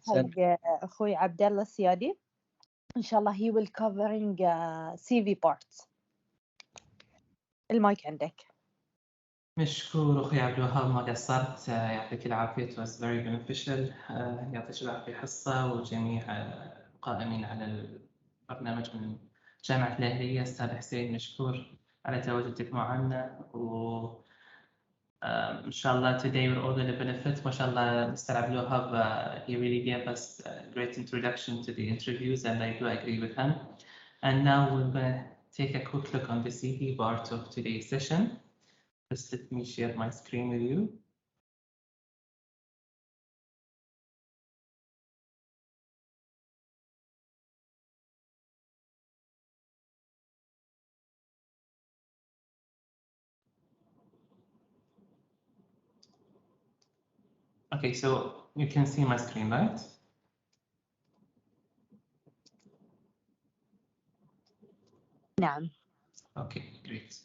حق أخوي عبد الله السيادي. إن شاء الله he will covering CV parts. المايك عندك. مشكور أخوي عبد الوهاب، ما قصرت. يعطيك العافية. It was very beneficial. يعطيك العافية حصة وجميع القائمين على البرنامج من جامعة الأهلية. أستاذ حسين مشكور على تواجدك معنا، و إن شاء الله today we're all going to benefit. ما شاء الله Mr. عبد الوهاب he really gave us a great introduction to the interviews, and I do agree with him. And now we're going to take a quick look on the CV part of today's session. Just let me share my screen with you. Okay, so you can see my screen, right? نعم. Okay, great.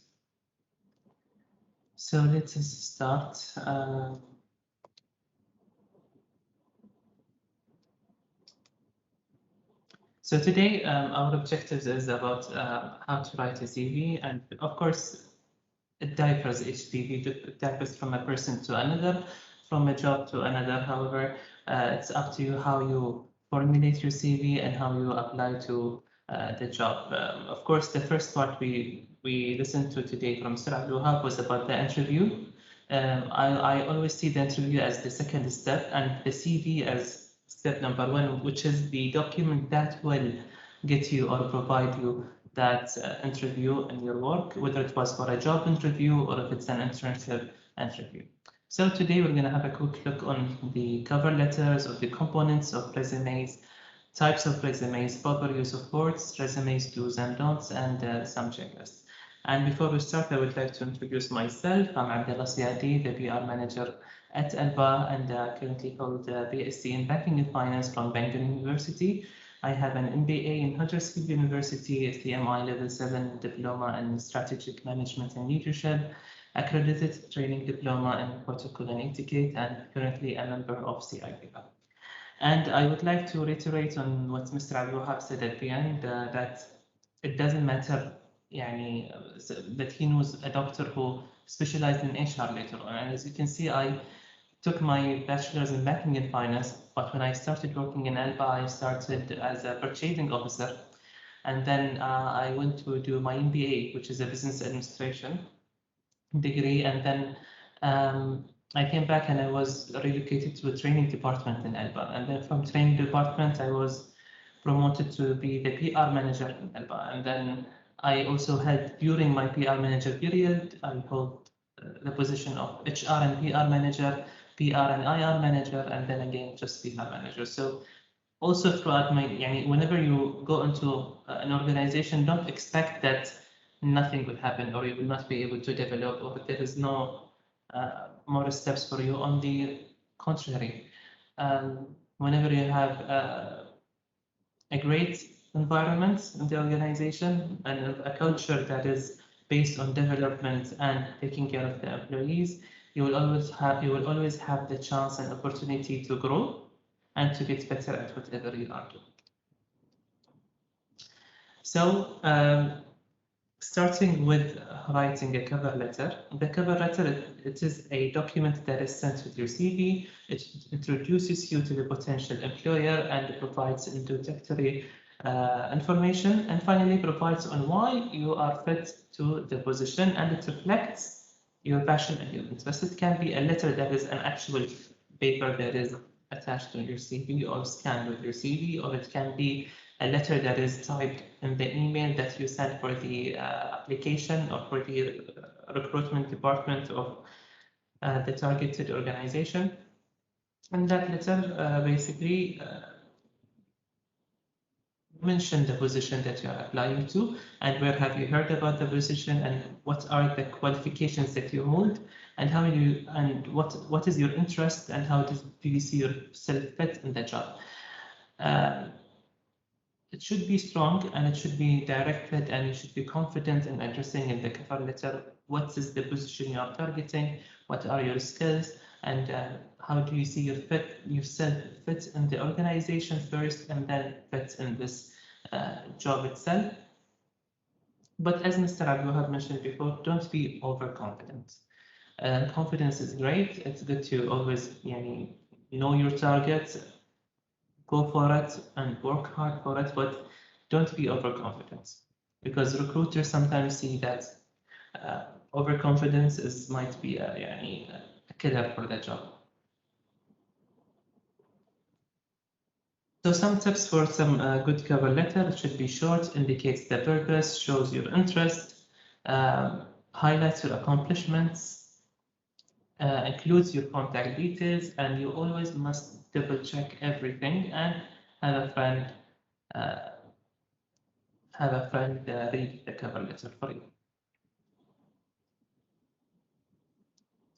So let's start. So today our objectives is about how to write a CV, and of course it differs. Each CV differs from a person to another, from a job to another. However, it's up to you how you formulate your CV and how you apply to the job. Of course, the first part we listened to today from Mr. Abdul Wahab was about the interview. I always see the interview as the second step and the CV as step number one, which is the document that will get you or provide you that interview in your work, whether it was for a job interview or if it's an internship interview. So today we're going to have a quick look on the cover letters or the components of resumes, types of resumes, proper use of words, resumes, do's and don'ts, and some checklists. And before we start, I would like to introduce myself. I'm Abdullah Siadi, the PR manager at UNTITLed and currently hold a BSc in Banking and Finance from Ahliauniversitybh. I have an MBA in Huddersfield University, CMI Level 7 Diploma in Strategic Management and Leadership, accredited training diploma in Protocol and Etiquette, and currently a member of CIPA. And I would like to reiterate on what Mr. Abdul Wahab said at the end, that it doesn't matter that he knows a doctor who specialized in HR later on. And as you can see, I took my bachelor's in banking and finance, but when I started working in ALBA, I started as a purchasing officer. And then I went to do my MBA, which is a business administration degree. And then I came back and I was relocated to a training department in ALBA. And then from training department, I was promoted to be the PR manager in ALBA. And then I also had, during my PR manager period, I held the position of HR and PR manager, PR and IR manager, and then again just PR manager. So also throughout my, whenever you go into an organization, don't expect that nothing will happen or you will not be able to develop or there is no more steps for you. On the contrary, whenever you have a great environment in the organization and a culture that is based on development and taking care of the employees, you will always have the chance and opportunity to grow and to get better at whatever you are doing. So starting with writing a cover letter. The cover letter, it is a document that is sent with your CV. It introduces you to the potential employer and provides introductory information, and finally provides on why you are fit to the position, and it reflects your passion and your interest. It can be a letter that is an actual paper that is attached to your CV or scanned with your CV, or it can be a letter that is typed in the email that you send for the application or for the recruitment department of the targeted organization. And that letter basically mention the position that you are applying to, and where have you heard about the position, and what are the qualifications that you hold, and how you, and what is your interest, and how do you see yourself fit in the job. It should be strong and it should be directed, and you should be confident in addressing in the cover letter what is the position you are targeting, what are your skills, and how do you see yourself fit in the organization first, and then fit in this job itself. But as Mr. Abdul mentioned before, don't be overconfident. Confidence is great. It's good to always know your targets, go for it, and work hard for it, but don't be overconfident, because recruiters sometimes see that overconfidence might be a killer for the job. So some tips for some good cover letter. It should be short, indicates the purpose, shows your interest, highlights your accomplishments, includes your contact details, and you always must double check everything and have a friend read the cover letter for you.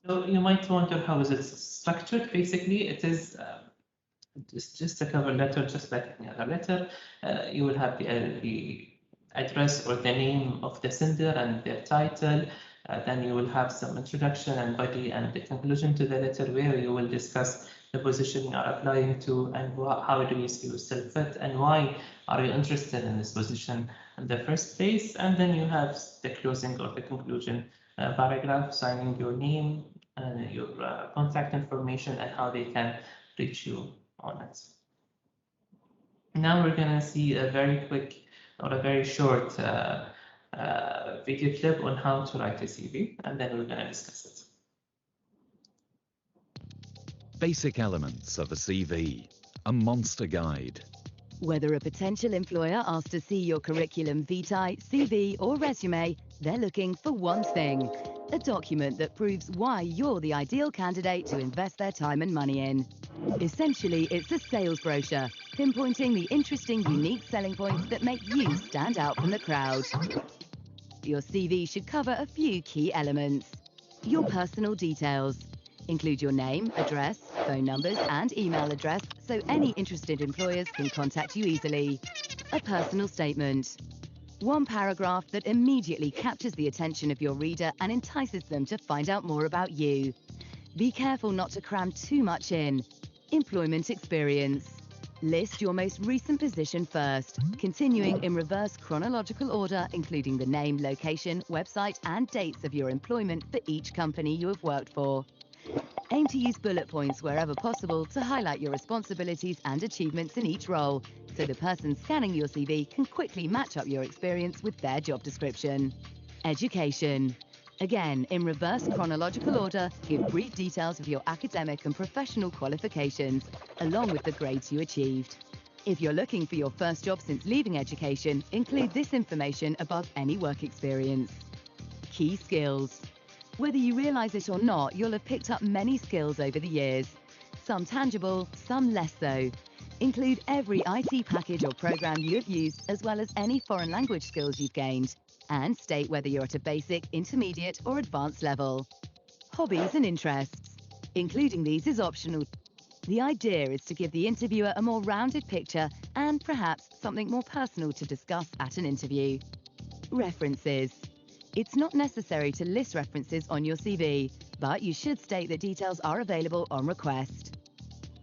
So you might wonder, how is it structured? Basically, it is it's just a cover letter, just like any other letter. You will have the address or the name of the sender and their title. Then you will have some introduction and body and the conclusion to the letter, where you will discuss the position you are applying to and how do you see yourself fit and why are you interested in this position in the first place. And then you have the closing or the conclusion paragraph, signing your name and your contact information and how they can reach you on it. Now we're going to see a very quick or a very short video clip on how to write a CV, and then we're going to discuss it. Basic elements of a CV, a monster guide. Whether a potential employer asks to see your curriculum vitae, CV or resume, they're looking for one thing: a document that proves why you're the ideal candidate to invest their time and money in. Essentially, it's a sales brochure, pinpointing the interesting, unique selling points that make you stand out from the crowd. Your CV should cover a few key elements. Your personal details. Include your name, address, phone numbers and email address so any interested employers can contact you easily. A personal statement. One paragraph that immediately captures the attention of your reader and entices them to find out more about you. Be careful not to cram too much in. Employment experience. List your most recent position first, continuing in reverse chronological order, including the name, location, website and dates of your employment for each company you have worked for. Aim to use bullet points wherever possible to highlight your responsibilities and achievements in each role, so the person scanning your CV can quickly match up your experience with their job description. Education. Again, in reverse chronological order, give brief details of your academic and professional qualifications, along with the grades you achieved. If you're looking for your first job since leaving education, include this information above any work experience. Key skills. Whether you realize it or not, you'll have picked up many skills over the years. Some tangible, some less so. Include every IT package or program you have used, as well as any foreign language skills you've gained. And state whether you're at a basic, intermediate or advanced level. Hobbies and interests. Including these is optional. The idea is to give the interviewer a more rounded picture and perhaps something more personal to discuss at an interview. References. It's not necessary to list references on your CV, but you should state that details are available on request.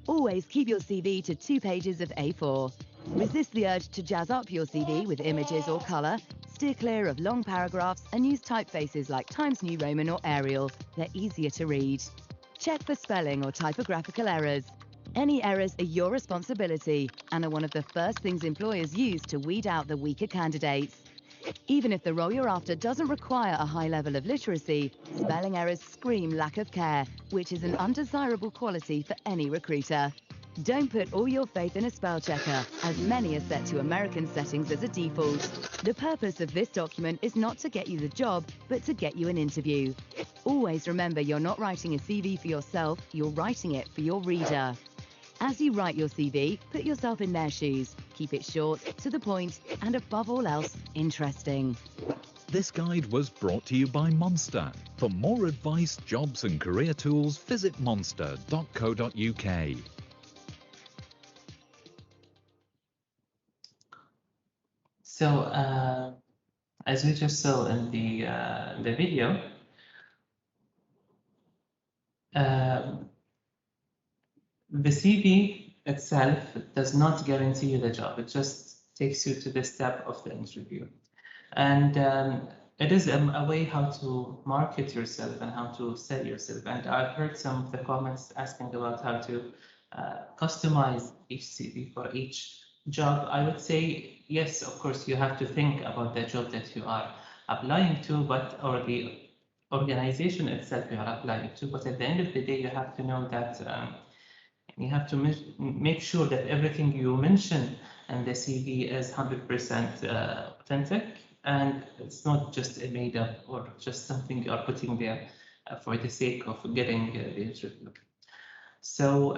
Always keep your CV to 2 pages of A4. Resist the urge to jazz up your CV with images or colour. Steer clear of long paragraphs and use typefaces like Times New Roman or Arial. They're easier to read. Check for spelling or typographical errors. Any errors are your responsibility and are one of the first things employers use to weed out the weaker candidates. Even if the role you're after doesn't require a high level of literacy, spelling errors scream lack of care, which is an undesirable quality for any recruiter. Don't put all your faith in a spell checker, as many are set to American settings as a default. The purpose of this document is not to get you the job, but to get you an interview. Always remember, you're not writing a CV for yourself, you're writing it for your reader. As you write your CV, put yourself in their shoes. Keep it short, to the point, and above all else, interesting. This guide was brought to you by Monster. For more advice, jobs and career tools, visit monster.co.uk. So, as we just saw in the video, The CV itself does not guarantee you the job. It just takes you to the step of the interview. And it is a way how to market yourself and how to sell yourself. And I've heard some of the comments asking about how to customize each CV for each job. I would say, yes, of course, you have to think about the job that you are applying to, or the organization itself you are applying to. But at the end of the day, you have to know that you have to make sure that everything you mention in the CV is 100% authentic, and it's not just a made up or just something you are putting there for the sake of getting the interview. So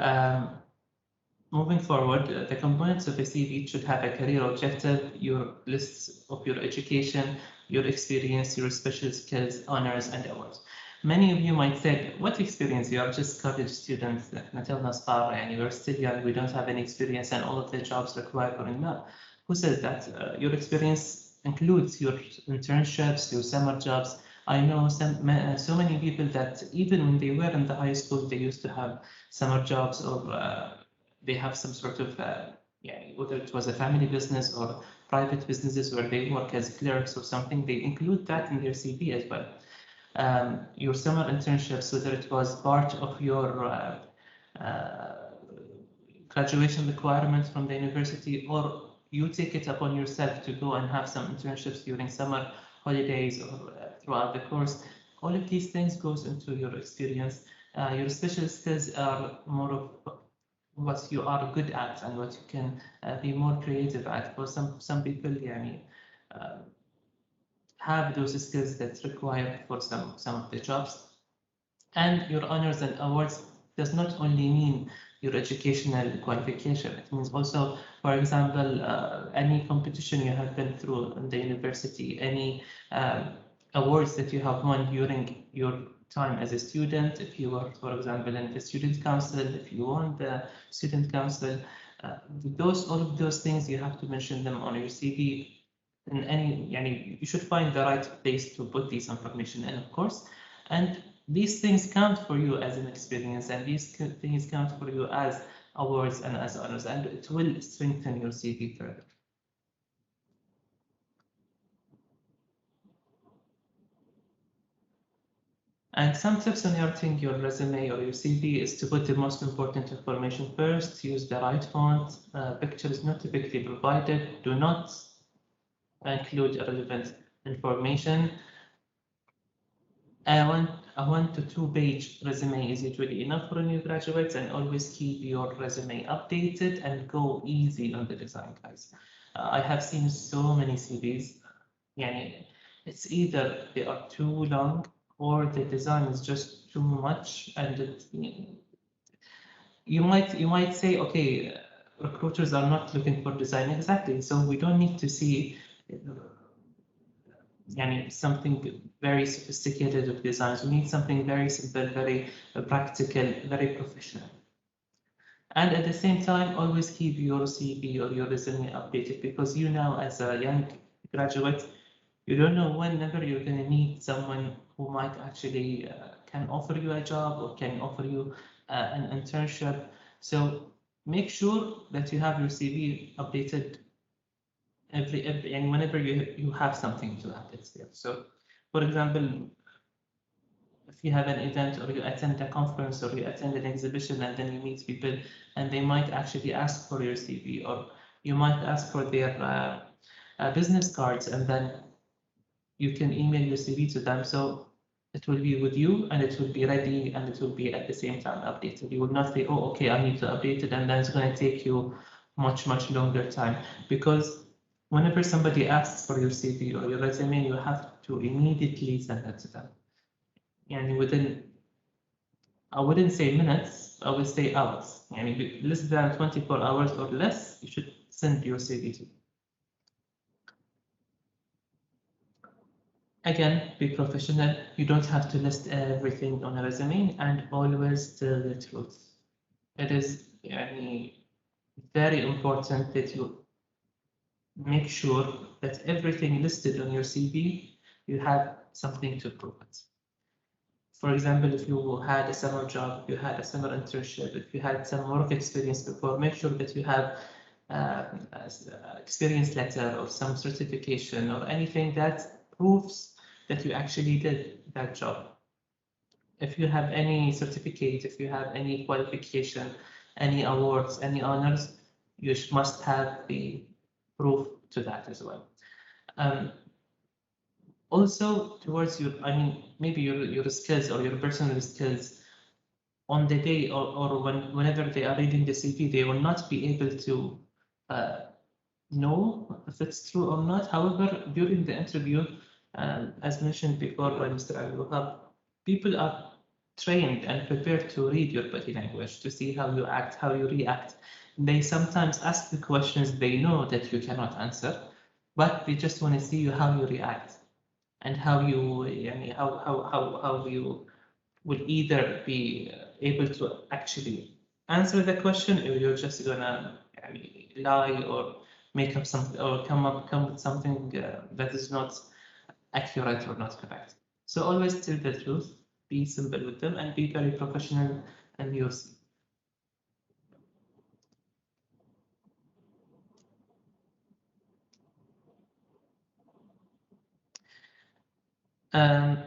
moving forward, the components of a CV should have a career objective, your lists of your education, your experience, your special skills, honors, and awards. Many of you might say, what experience? You are just college students. We're still young, we don't have any experience, and all of the jobs require for now. Who says that? Your experience includes your internships, your summer jobs. I know so many people that even when they were in the high school, they used to have summer jobs, or they have some sort of, whether it was a family business or private businesses where they work as clerks or something, they include that in their CV as well. Your summer internships, whether it was part of your graduation requirements from the university, or you take it upon yourself to go and have some internships during summer holidays or throughout the course. All of these things goes into your experience. Your special skills are more of what you are good at and what you can be more creative at. For some people, have those skills that's required for some of the jobs. And your honors and awards does not only mean your educational qualification. It means also, for example, any competition you have been through in the university, any awards that you have won during your time as a student. If you were, for example, in the student council, if you won the student council, all of those things, you have to mention them on your CV. In any, you should find the right place to put this information in, of course. And these things count for you as an experience, and these things count for you as awards and as honors, and it will strengthen your CV further. And some tips on editing your resume or your CV is to put the most important information first, use the right font, picture is not typically provided, do not include irrelevant information. A 1 to 2 page resume is usually enough for new graduates, and always keep your resume updated and go easy on the design, guys. I have seen so many CVs, it's either they are too long or the design is just too much, and you might say, okay, recruiters are not looking for design. Exactly, so we don't need to see something very sophisticated of designs. We need something very simple, very practical, very professional. And at the same time, always keep your CV or your resume updated, because you know, as a young graduate, you don't know whenever you're going to meet someone who might actually can offer you a job or can offer you an internship. So make sure that you have your CV updated and whenever you have something to add, it's there. So, for example, if you have an event or you attend a conference or you attend an exhibition and then you meet people and they might actually ask for your CV, or you might ask for their business cards, and then you can email your CV to them. So it will be with you and it will be ready and it will be at the same time updated. You will not say, oh, okay, I need to update it, and then it's going to take you much longer time, because whenever somebody asks for your CV or your resume, you have to immediately send it to them. And within, I wouldn't say minutes, I would say hours. Less than 24 hours or less, you should send your CV to them. Again, be professional. You don't have to list everything on a resume, and always tell the truth. It is very important that you make sure that everything listed on your CV, you have something to prove it. For example, if you had a summer job, if you had a summer internship, if you had some work experience before, make sure that you have experience letter or some certification or anything that proves that you actually did that job. If you have any certificate, if you have any qualification, any awards, any honors, you must have the proof to that as well. Also, towards your, maybe your skills or your personal skills on the day or whenever they are reading the CV, they will not be able to know if it's true or not. However, during the interview, as mentioned before by Mr. Al-Wahab, people are trained and prepared to read your body language, to see how you act, how you react. They sometimes ask the questions they know that you cannot answer, but they just want to see how you react and how you, how you will either be able to actually answer the question, or you're just gonna lie or make up something or come with something that is not accurate or not correct. So always tell the truth, be simple with them, and be very professional and use.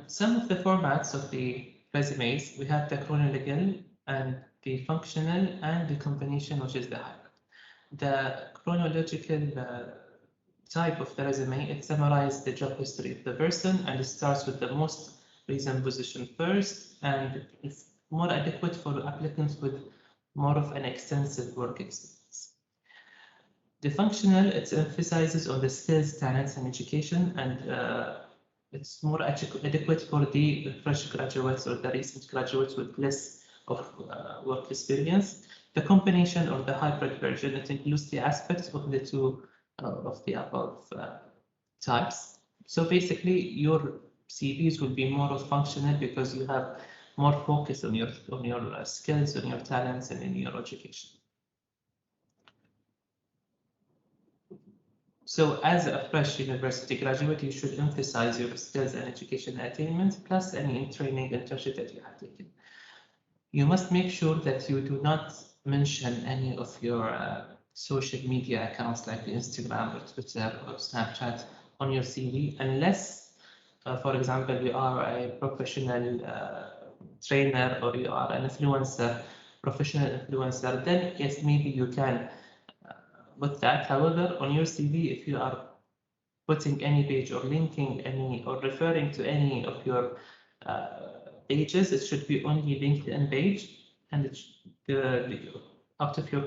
Some of the formats of the resumes, we have the chronological and the functional and the combination, which is the hybrid. The chronological type of the resume, it summarizes the job history of the person, and it starts with the most recent position first, and it's more adequate for applicants with more of an extensive work experience. The functional, it emphasizes on the skills, talents, and education, and it's more adequate for the fresh graduates or the recent graduates with less of work experience. The combination or the hybrid version, it includes the aspects of the two of the above types. So basically, your CVs will be more of functional because you have more focus on your skills, on your talents, and in your education. So as a fresh university graduate, you should emphasize your skills and education attainment, plus any training internship that you have taken. You must make sure that you do not mention any of your social media accounts like Instagram or Twitter or Snapchat on your CV, unless, for example, you are a professional trainer or you are an influencer, professional influencer, then yes, maybe you can with that. However, on your CV, if you are putting any page or linking any or referring to any of your pages, it should be only LinkedIn page, and out of your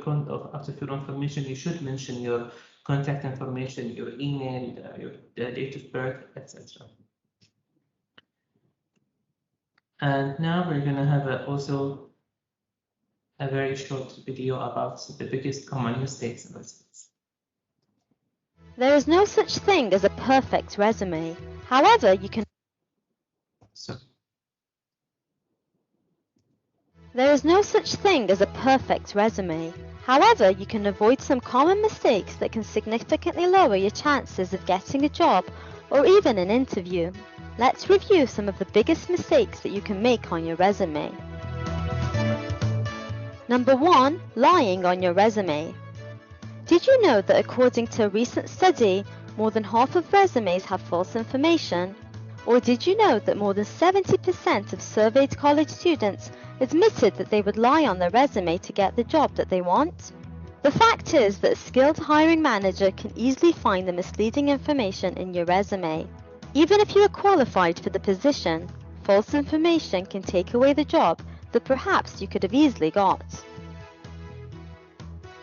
information, you should mention your contact information, your email, your date of birth, etc. And now we're gonna have also a very short video about the biggest common mistakes in resumes. There is no such thing as a perfect resume. However, you can There is no such thing as a perfect resume. However, you can avoid some common mistakes that can significantly lower your chances of getting a job or even an interview. Let's review some of the biggest mistakes that you can make on your resume. Number 1. Lying on your resume. Did you know that according to a recent study, more than half of resumes have false information? Or did you know that more than 70% of surveyed college students admitted that they would lie on their resume to get the job that they want? The fact is that a skilled hiring manager can easily find the misleading information in your resume. Even if you are qualified for the position, false information can take away the job that perhaps you could have easily got.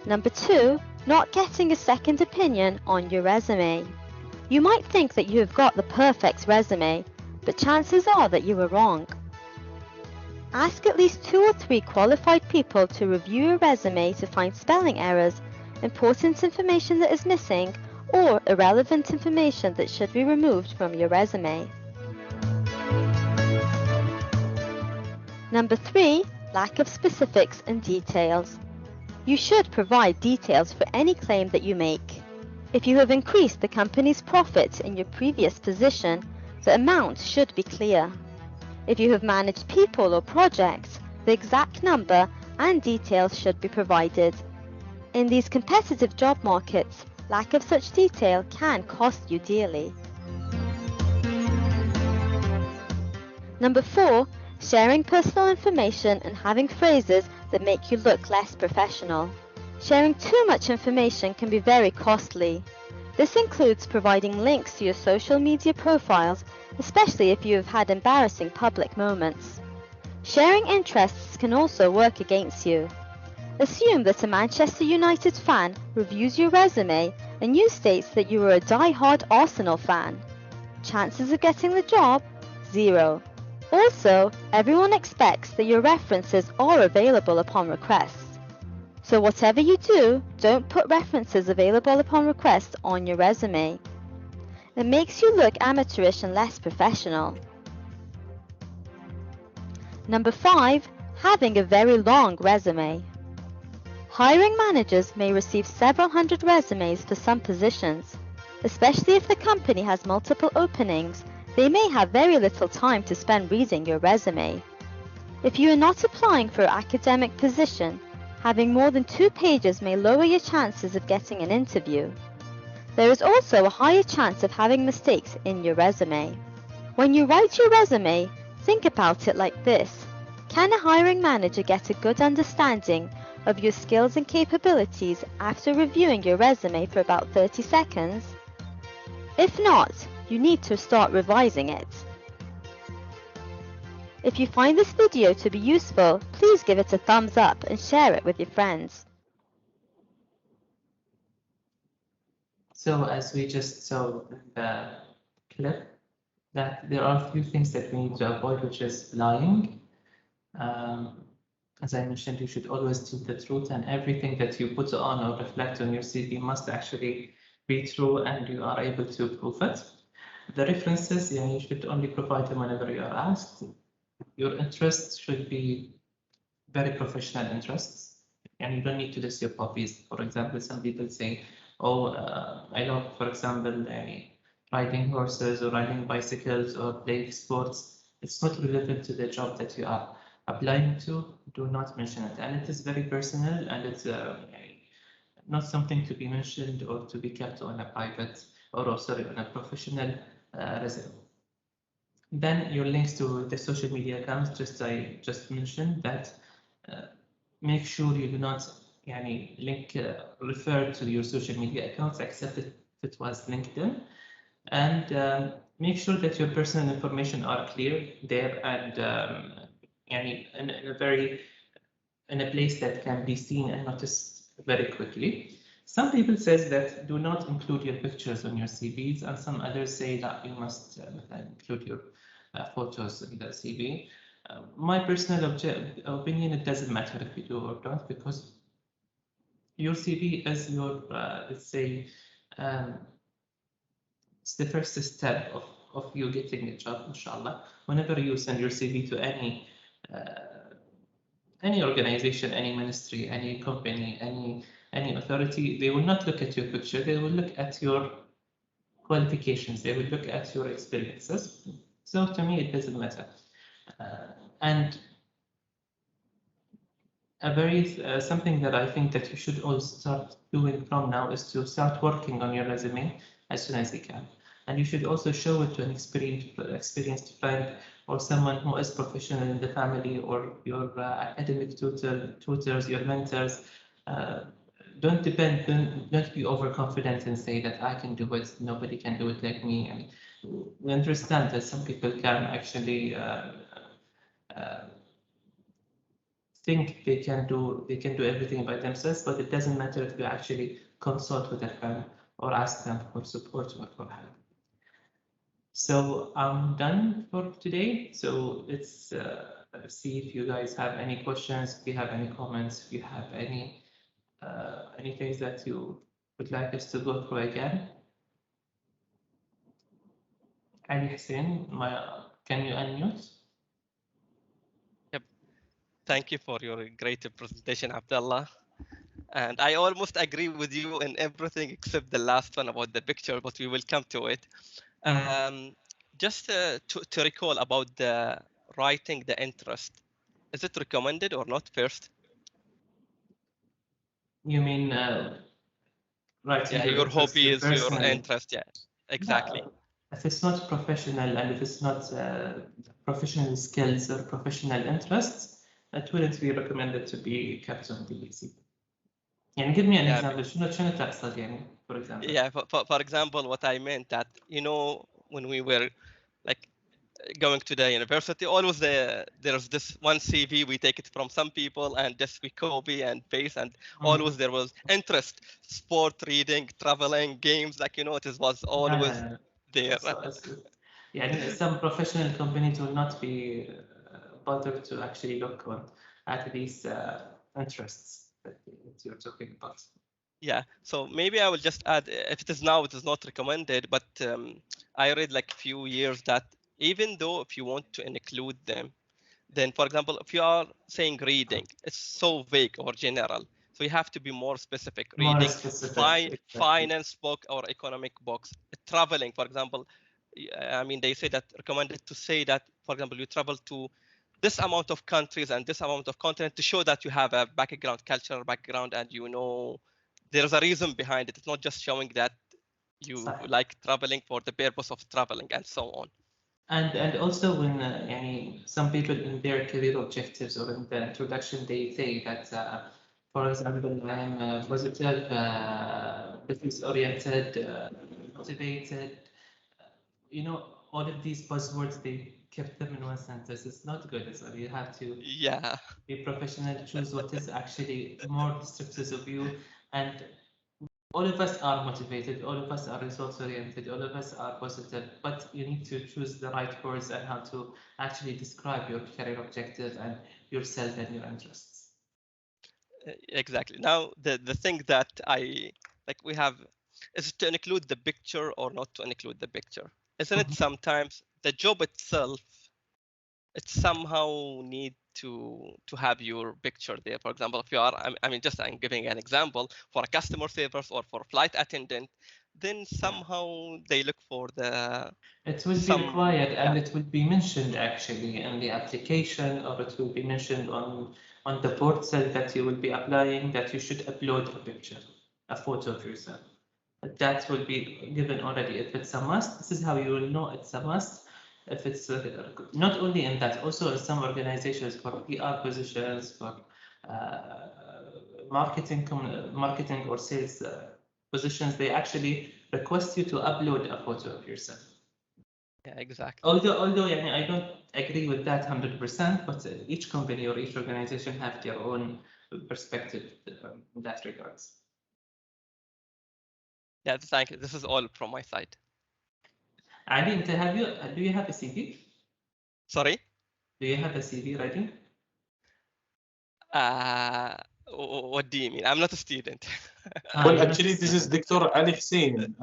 Number 2. Not getting a second opinion on your resume. You might think that you have got the perfect resume, but chances are that you were wrong. Ask at least 2 or 3 qualified people to review your resume to find spelling errors, important information that is missing, or irrelevant information that should be removed from your resume. Number 3. Lack of specifics and details. You should provide details for any claim that you make. If you have increased the company's profits in your previous position, the amount should be clear. If you have managed people or projects, the exact number and details should be provided. In these competitive job markets, lack of such detail can cost you dearly. Number 4, sharing personal information and having phrases that make you look less professional. Sharing too much information can be very costly. This includes providing links to your social media profiles, especially if you have had embarrassing public moments. Sharing interests can also work against you. Assume that a Manchester United fan reviews your resume and you state that you are a die-hard Arsenal fan. Chances of getting the job? 0. Also, everyone expects that your references are available upon request. So whatever you do, don't put references available upon request on your resume. It makes you look amateurish and less professional. Number 5, having a very long resume. Hiring managers may receive several hundred resumes for some positions. Especially if the company has multiple openings, they may have very little time to spend reading your resume. If you are not applying for an academic position, having more than 2 pages may lower your chances of getting an interview. There is also a higher chance of having mistakes in your resume. When you write your resume, think about it like this. Can a hiring manager get a good understanding of your skills and capabilities after reviewing your resume for about 30 seconds? If not, you need to start revising it. If you find this video to be useful, please give it a thumbs up and share it with your friends. So as we just saw in the clip, that there are a few things that we need to avoid, which is lying. As I mentioned, you should always tell the truth, and everything that you put on or reflect on your CV must actually be true and you are able to prove it. The references, you should only provide them whenever you are asked. Your interests should be very professional interests, and you don't need to list your hobbies. For example, some people say, oh, I love, for example, riding horses or riding bicycles or playing sports. It's not relevant to the job that you are applying to. Do not mention it. And it is very personal, and it's not something to be mentioned or to be kept on a private or sorry, on a professional resume. Then your links to the social media accounts, I just mentioned that make sure you do not refer to your social media accounts except if it was LinkedIn, and make sure that your personal information are clear there and in a place that can be seen and noticed very quickly. Some people says that do not include your pictures on your CVs, and some others say that you must include your photos in the CV. My personal opinion, it doesn't matter if you do or don't, because your CV is your, let's say, it's the first step of you getting a job, inshallah. Whenever you send your CV to any organization, any ministry, any company, any authority, they will not look at your picture, they will look at your qualifications, they will look at your experiences. So to me, it doesn't matter. And a very something that I think that you should all start doing from now is to start working on your resume as soon as you can. And you should also show it to an experienced friend or someone who is professional in the family, or your academic tutors, your mentors. Don't be overconfident and say that I can do it, nobody can do it like me. And we understand that some people can actually think they can do everything by themselves, but it doesn't matter if you actually consult with a friend or ask them for support or for help. So I'm done for today. So let's see if you guys have any questions, if you have any comments, if you have any things that you would like us to go through again. Ali Hussein, can you unmute? Yep. Thank you for your great presentation, Abdullah. And I almost agree with you in everything except the last one about the picture, but we will come to it. Just to recall about the writing the interest, is it recommended or not first? You mean writing Yeah, your hobbies, your personally? interest. Yeah, exactly. If it's not professional and if it's not professional skills or professional interests, it wouldn't be recommended to be kept on the CV. يعني give me an example. شنو تقصد يعني for example? Yeah, for example, what I meant that, you know, when we were like going to the university, always there's this one CV, we take it from some people and just we copy and paste, and always there was interest, sport, reading, traveling, games, like, you know, it was always there. يعني some professional companies will not be bothered to actually look at these interests that you're talking about. Yeah, so maybe I will just add, if it is now, it is not recommended, but I read like a few years that even though if you want to include them, then for example, if you are saying reading, it's so vague or general. So you have to be more specific. Reading, Exactly. finance book or economic books. Traveling, for example, I mean, they say that recommended to say that, for example, you travel to this amount of countries and this amount of continent to show that you have a background, cultural background, and you know there's a reason behind it. It's not just showing that you like traveling for the purpose of traveling and so on. And also when some people in their career objectives or in the introduction, they say that, for example, I am positive, business-oriented, motivated. You know, all of these buzzwords, they kept them in one sentence. It's not good. So you have to be professional, choose what is actually more descriptive of you. And all of us are motivated, all of us are results-oriented, all of us are positive, but you need to choose the right words and how to actually describe your career objective and yourself and your interests. Exactly. Now, the thing that we have is to include the picture or not to include the picture. Isn't it sometimes the job itself, it somehow need to have your picture there? For example, if you are, I'm giving an example, for a customer service or for a flight attendant, then somehow they look for the... It will be required and it will be mentioned actually in the application, or it will be mentioned on the portal that you will be applying, that you should upload a picture, a photo of yourself. That will be given already. If it's a must, this is how you will know it's a must. If it's not only in that, also in some organizations for PR positions, for marketing or sales positions, they actually request you to upload a photo of yourself. Yeah, exactly. Although I don't agree with that 100%, but each company or each organization have their own perspective in that regards. Yeah, thank you. This is all from my side. Ali, do you have a CV? Sorry? Do you have a CV writing? What do you mean? I'm not a student. Well, actually, this is Dr. Ali Hussein.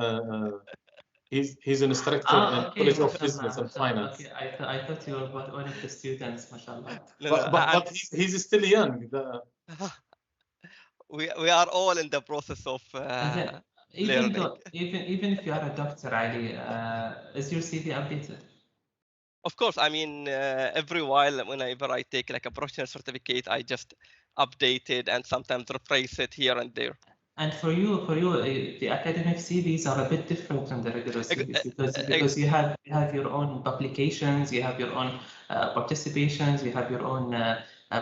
He's an instructor in College of Business and Finance. Okay, I thought you were one of the students, mashallah. But he's still young. We are all in the process of learning. Even if you are a doctor, Ali, is your CV updated? Of course, I mean, every while whenever I take like a professional certificate, I just update it and sometimes replace it here and there. And for you, the academic CVs are a bit different from the regular CVs because you have your own publications, you have your own participations, you have your own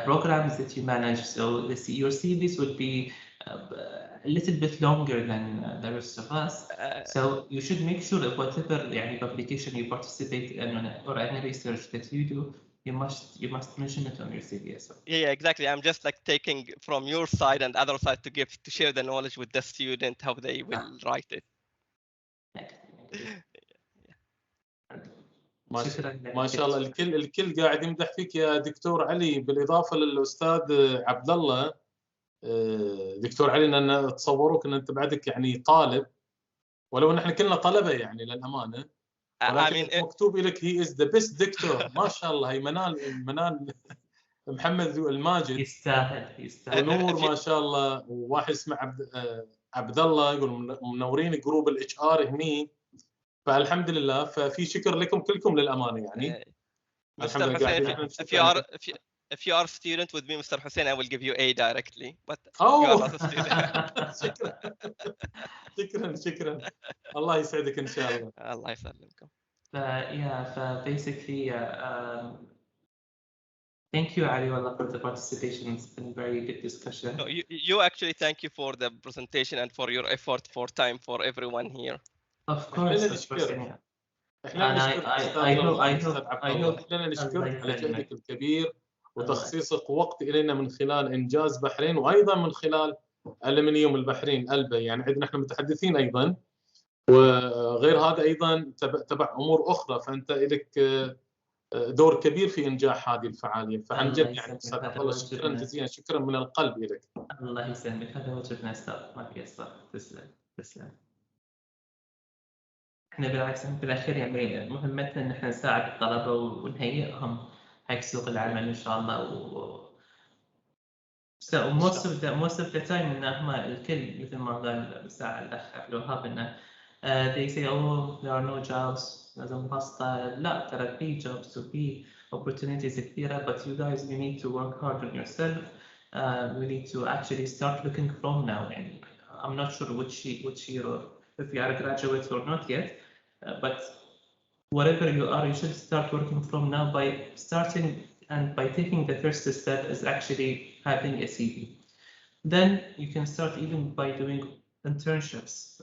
programs that you manage. So your CVs would be a little bit longer than the rest of us. So you should make sure that whatever publication you participate in or any research that you do, you must mention it on your CV as well. Yeah, exactly. I'm just like taking from your side and other side to share the knowledge with the student how they will write it. ما شاء الله الكل قاعد يمدح فيك يا دكتور علي، بالاضافه للاستاذ عبد الله. دكتور علي، ان تصوروك ان انت بعدك يعني طالب، ولو ان احنا كلنا طلبه يعني للامانه، ولكن مكتوب لك هي از ذا بيست دكتور. ما شاء الله، هي منال محمد الماجد يستاهل. ونور ما شاء الله، وواحد اسمه عبد الله يقول منورين جروب الاتش ار هني. فالحمد لله، ففي شكر لكم كلكم للامانه يعني. Mr. Hussein, if you are a student with me, Mr. Hussein, I will give you A directly. But you are not a student. شكرا الله يسعدك إن شاء الله. الله يسلمكم. Basically, thank you, Ali, for the participation. It's been a very good discussion. No, you actually thank you for the presentation and for your effort for time for everyone here. Of course. احنا نشكرك على جهدك الكبير وتخصيصك وقت إلينا من خلال إنجاز بحرين، وأيضا من خلال ألمنيوم البحرين ألبا. يعني عندنا احنا متحدثين أيضا، وغير هذا أيضا تبع أمور أخرى، فأنت لك دور كبير في إنجاح هذه الفعالية. فعن جد يعني أستاذ عبد الله شكرا جزيلا، شكرا من القلب لك. الله يسلمك، هذا واجبنا أستاذ، ما في أستاذ. تسلم. احنا بالعكس بالاخير يعني مهمتنا ان احنا نساعد الطلبه ونهيئهم حق سوق العمل ان شاء الله. most of the time ان هم الكل مثل ما قال مساعد الاخ عبد الوهاب انه they say oh there are no jobs لازم واسطه. لا، ترى في jobs وفي opportunities كثيره, but you guys you need to work hard on yourself. We need to actually start looking from now. And I'm not sure which year or if you are a graduate or not yet, but whatever you are, you should start working from now by starting and by taking the first step is actually having a CV. Then you can start even by doing internships.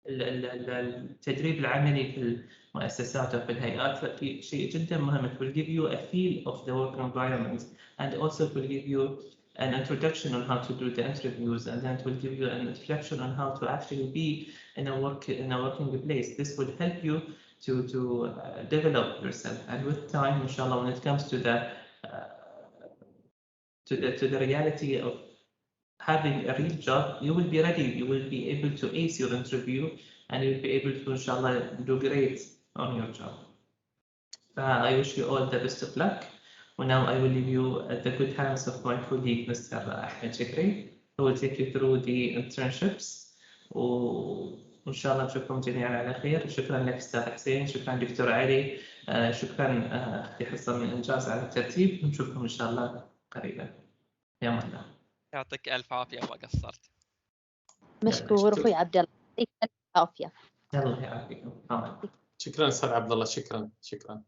التدريب العملي في المؤسسات وفي الهيئات شيء جدا مهم. It will give you a feel of the work environment, and also it will give you an introduction on how to do the interviews, and then it will give you an introduction on how to actually be in a working place. This will help you to develop yourself, and with time, inshallah, when it comes to the reality of having a real job, you will be ready. You will be able to ace your interview, and you will be able to, inshallah, do great on your job. I wish you all the best of luck. And now I will leave you at the good hands of my colleague, Mr. Ahmed Shikri, who will take you through the internships. وإن شاء الله نشوفكم جميعا على خير. شكرا لك أستاذ حسين، شكرا دكتور علي، شكرا أختي حصة من إنجاز على الترتيب. نشوفكم إن شاء الله قريبا. يا الله. يعطيك ألف عافية، ما قصرت. مشكور أخوي عبد الله، يعطيك ألف عافية. الله يعافيكم. شكرا أستاذ عبد الله، شكرا.